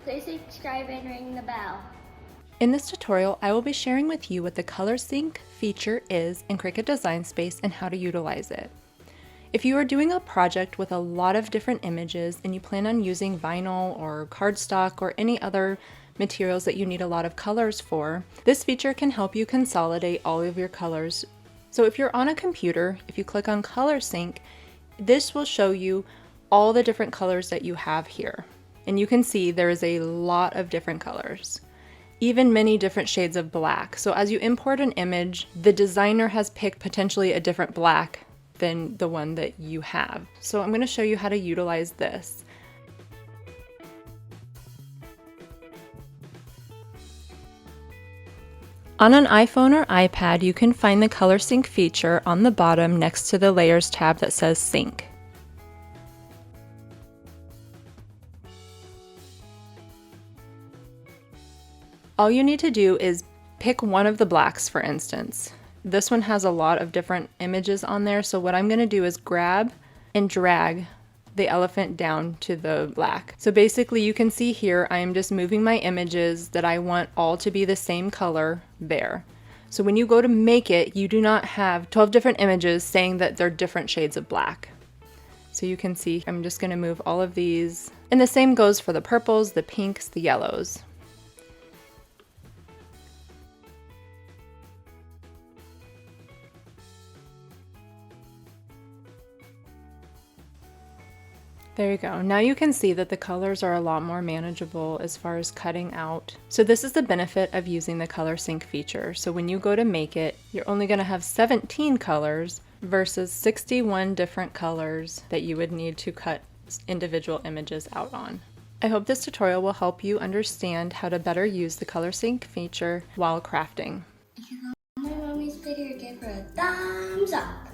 Please subscribe and ring the bell. In this tutorial, I will be sharing with you what the Color Sync feature is in Cricut Design Space and how to utilize it. If you are doing a project with a lot of different images and you plan on using vinyl or cardstock or any other materials that you need a lot of colors for, this feature can help you consolidate all of your colors. So if you're on a computer, if you click on Color Sync, this will show you all the different colors that you have here. And you can see there is a lot of different colors, even many different shades of black. So as you import an image, the designer has picked potentially a different black than the one that you have. So I'm going to show you how to utilize this. On an iPhone or iPad, you can find the Color Sync feature on the bottom next to the Layers tab that says Sync. All you need to do is pick one of the blacks, for instance. This one has a lot of different images on there, so what I'm going to do is grab and drag the elephant down to the black. So basically you can see here I am just moving my images that I want all to be the same color there. So when you go to make it, you do not have 12 different images saying that they're different shades of black. So you can see I'm just going to move all of these. And the same goes for the purples, the pinks, the yellows. There you go. Now you can see that the colors are a lot more manageable as far as cutting out. So this is the benefit of using the Color Sync feature. So when you go to make it, you're only going to have 17 colors versus 61 different colors that you would need to cut individual images out on. I hope this tutorial will help you understand how to better use the Color Sync feature while crafting. If you love my mommy's video, give her a thumbs up.